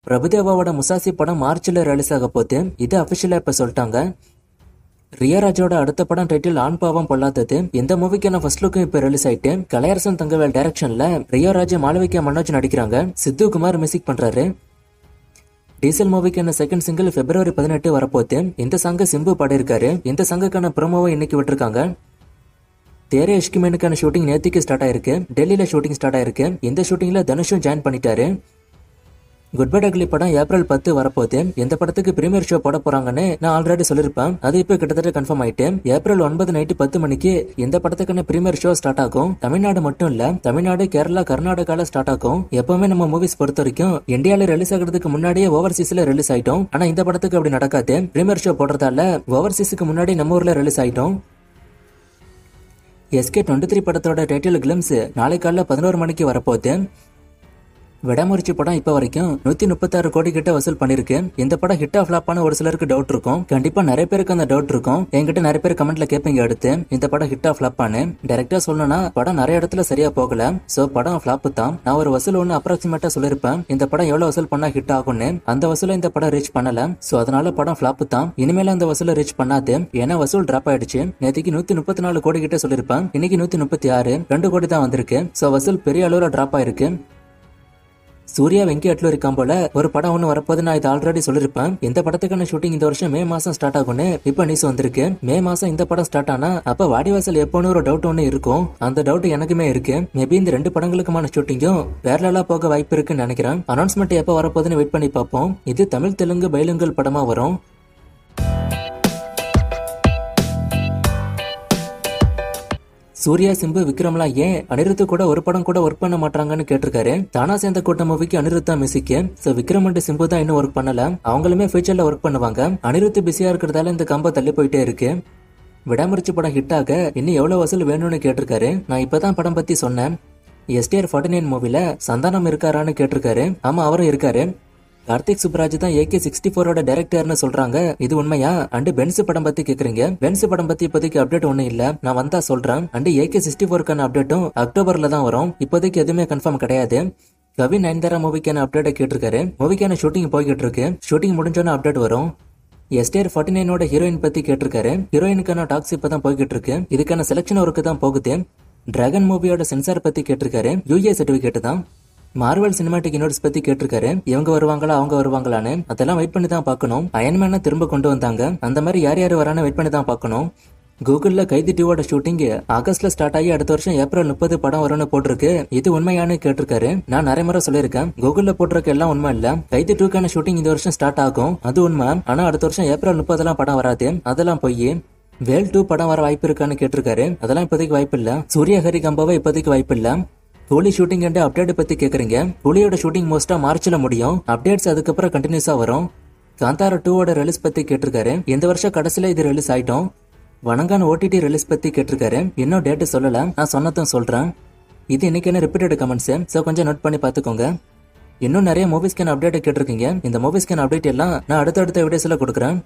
பிரபுதேவாவோட முசாசி படம் மார்ச்ல ரிலீஸ் ஆக போகுது. இது அபிஷியலா இப்ப சொல்லிட்டாங்க. ரியாராஜோட அடுத்த படம் டைட்டில் ஆண் பாவம் பொல்லாதது. இந்த மூவிக்கான ஃபர்ஸ்ட் லுக்கும் இப்ப ரிலீஸ் ஆயிட்டு கலையரசன் தங்கவேல் டைரக்ஷன்ல ரியாராஜ், மாளவிகா மனோஜ் நடிக்கிறாங்க. சித்து குமார் மியூசிக் பண்றாரு. டீசல் மூவிக்கான செகண்ட் சிங்கிள் February 18 வரப்போகுது. இந்த சாங்க சிம்பு பாடியிருக்காரு. இந்த சாங்குக்கான ப்ரோமோவை இன்னைக்கு விட்டுருக்காங்க. தேரே இஷ்கிமேனுக்கான ஷூட்டிங் நேத்திக்கு ஸ்டார்ட் ஆயிருக்கு. டெல்லியில ஷூட்டிங் ஸ்டார்ட் ஆயிருக்கு. இந்த ஷூட்டிங்ல தனுஷும் ஜாயின் பண்ணிட்டாரு. குட் பை டக்லி படம் April 10 வரப்போகுது. இந்த படத்துக்கு பிரீமியர் ஷோ போட போறாங்கன்னு நான் ஆல்ரெடி சொல்லிருப்பேன். அது இப்ப கிட்டத்தட்ட கன்ஃபார்ம் ஆயிட்டு April 9 நைட்டு 10 மணிக்கு இந்த படத்துக்கான பிரீமியர் ஷோ ஸ்டார்ட் ஆகும். தமிழ்நாடு மட்டும் இல்ல, தமிழ்நாடு, கேரளா, கர்நாடகால ஸ்டார்ட் ஆகும். எப்பவுமே நம்ம மூவிஸ் பொறுத்த வரைக்கும் இந்தியால ரிலீஸ் ஆகிறதுக்கு முன்னாடியே ஓவர்சீஸ்ல ரிலீஸ் ஆயிட்டோம். ஆனா இந்த படத்துக்கு அப்படி நடக்காது. பிரீமியர் ஷோ போடுறதால ஓவர்சீஸுக்கு முன்னாடி நம்ம ஊர்ல ரிலீஸ் ஆயிட்டோம். SK23 படத்தோட டைட்டில் கிளிம்ஸ் நாளை காலைல 11 மணிக்கு வரப்போகுது. விடாமுயற்சி படம் இப்ப வரைக்கும் 136 கோடி கிட்ட வசூல் பண்ணிருக்கு. இந்த படம் ஹிட் ஆஃப் ஃபிளாப்பான ஒரு சிலருக்கு டவுட் இருக்கும். கண்டிப்பா நிறைய பேருக்கு அந்த டவுட் இருக்கும். என்கிட்ட நிறைய பேர் கமெண்ட்ல கேட்பீங்க அடுத்து இந்த படம் ஹிட் ஆஃப் ஃபிளாப்பானு. டைரக்டா சொல்லணும்னா படம் நிறைய இடத்துல சரியா போகல. சோ படம் ஃபிளாப் தான். நான் ஒரு வசூல் ஒன்னு அப்ராக்சிமேட்டா சொல்லிருப்பேன். இந்த படம் எவ்வளவு வசூல் பண்ணா ஹிட் ஆகும்னு. அந்த வசூல இந்த படம் ரீச் பண்ணல. சோ அதனால படம் ஃபிளாப் தான். இனிமேல அந்த வசூல ரீச் பண்ணாது. ஏன்னா வசூல் டிராப் ஆயிடுச்சு. நேற்றுக்கு 134 கோடி கிட்ட சொல்லிருப்பேன். இன்னைக்கு 136, 2 கோடி தான் வந்திருக்கு. சோ வசூல் பெரிய அளவுல டிராப் ஆயிருக்கு. சூர்யா, வெங்கி அட்லூரி காம்போல ஒரு படம் ஒண்ணு வரப்போது. நான் இது ஆல்ரெடி சொல்லிருப்பேன். இந்த படத்துக்கான ஷூட்டிங் இந்த வருஷம் மே மாசம் ஸ்டார்ட் ஆகும்னு இப்ப நியூஸ் வந்திருக்கு. மே மாசம் இந்த படம் ஸ்டார்ட் ஆனா அப்ப வாடிவாசல் எப்போன்னு ஒரு டவுட் ஒண்ணு இருக்கும். அந்த டவுட் எனக்குமே இருக்கு. மேபி இந்த 2 படங்களுக்குமான ஷூட்டிங்கும் பேரலா போக வாய்ப்பு இருக்குன்னு நினைக்கிறேன். அனௌன்ஸ்மெண்ட் எப்ப வரப்போதுன்னு வெயிட் பண்ணி பார்ப்போம். இது தமிழ், தெலுங்கு, பைலிங்குவல் படமா வரும். சூர்யா, சிம்பு, விக்ரம்லாம் ஏன் அனிருத்து கூட ஒரு படம் கூட ஒர்க் பண்ண மாட்டாங்கன்னு கேட்டிருக்காரு. தானா சேர்ந்த கூட்ட மூவிக்கு அனிருத் தான் music. So Vikram and Simbu தான் இன்னும் ஒர்க் பண்ணல. அவங்களுமே ஃபியூச்சர்ல ஒர்க் பண்ணுவாங்க. அனிருத் பிஸியா இருக்கிறதால இந்த கம்போ தள்ளி போயிட்டே இருக்கு. விடாமுயற்சி படம் ஹிட் ஆக இன்னும் எவ்வளவு வசூல் வேணும்னு கேட்டிருக்காரு. நான் இப்பதான் படம் பத்தி சொன்னேன். STR 49 மூவில சந்தானம் இருக்காரான்னு கேட்டிருக்காரு. ஆமா, அவரும் இருக்காரு. கார்த்திக் சுப்ராஜ் தான் AK64ஓட டைரக்டர்னு சொல்றாங்க. இது உண்மையா? அண்ட் பென்ஸ் படம் பத்தி கேக்குறீங்க. பென்ஸ் படம் பத்தி இப்போதைக்கு அப்டேட் ஒண்ணு இல்ல. நான் வந்தா சொல்றேன். அண்ட் AK64க்கான அப்டேட்டும் அக்டோபர்ல தான் வரும். இப்போதைக்கு எதுவுமே கன்ஃபார்ம் கிடையாது. கவி நயன்தாரா மூவிக்கான அப்டேட் கேட்டிருக்காரு. மூவிக்கான ஷூட்டிங் போய்கிட்டு இருக்கு. ஷூட்டிங் முடிஞ்சோன்னு அப்டேட் வரும். STR 49ஓட ஹீரோயின் பத்தி கேட்டிருக்காரு. ஹீரோயினுக்கான டாக்ஸ் இப்பதான் போய்கிட்டு இருக்கு. இதுக்கான செலக்ஷன் ஒர்க்கு தான் போகுது. டிராகன் மூவியோட சென்சார் பத்தி கேட்டிருக்காரு. UA சர்டிபிகேட் தான். மார்வல் சினிமாட்டிக் யூனிவர்ஸ் பத்தி கேட்டிருக்காரு. இவங்க வருவாங்களா அவங்க வருவாங்களான்னு அதெல்லாம் வெயிட் பண்ணி தான் பார்க்கணும். அயன்மேனை திரும்ப கொண்டு வந்தாங்க. அந்த மாதிரி யார் யார் வரான்னு வெயிட் பண்ணி தான் பார்க்கணும். கூகுள்ல கைதி 2ஓட ஷூட்டிங் ஆகஸ்ட்ல ஸ்டார்ட் ஆகி அடுத்த வருஷம் April 30 படம் வரும்னு போட்டிருக்கு. இது உண்மையானு கேட்டிருக்காரு. நான் நிறைய முறை சொல்லியிருக்கேன். கூகுள்ல போட்டிருக்க எல்லாம் உண்மை இல்ல. கைதி 2க்கான ஷூட்டிங் இந்த வருஷம் ஸ்டார்ட் ஆகும். அது உண்மை. ஆனா அடுத்த வருஷம் April 30 படம் வராது. அதெல்லாம் போய் வேல் 2 படம் வர வாய்ப்பு இருக்கான்னு கேட்டிருக்காரு. அதெல்லாம் இப்போதைக்கு வாய்ப்பு இல்ல. சூர்யா ஹரி கம்பாவை இப்போதைக்கு வாய்ப்பு இல்ல. கூலி ஷூட்டிங் அண்ட் அப்டேட் பத்தி கேக்குறீங்க. கூலியோட ஷூட்டிங் மோஸ்டா மார்ச்ல முடியும். அப்டேட்ஸ் அதுக்கப்புறம் கண்டினியூஸா வரும். காந்தாரா 2ஓட ரிலீஸ் பத்தி கேட்டிருக்காரு. இந்த வருஷம் கடைசியில இது ரிலீஸ் ஆயிட்டோம். வணங்கான OTT ரிலீஸ் பத்தி கேட்டிருக்காரு. இன்னும் டேட் சொல்லல. நான் சொன்னதும் சொல்றேன். இது இன்னைக்கான ரிப்பீட்டட் கமெண்ட்ஸ். சோ கொஞ்சம் நோட் பண்ணி பாத்துக்கோங்க. இன்னும் நிறைய மூவிஸ்க்கான அப்டேட் கேட்டிருக்கீங்க. இந்த மூவிஸ்க்கான அப்டேட் எல்லாம் நான் அடுத்தடுத்த வீடியோஸ்ல கொடுக்குறேன்.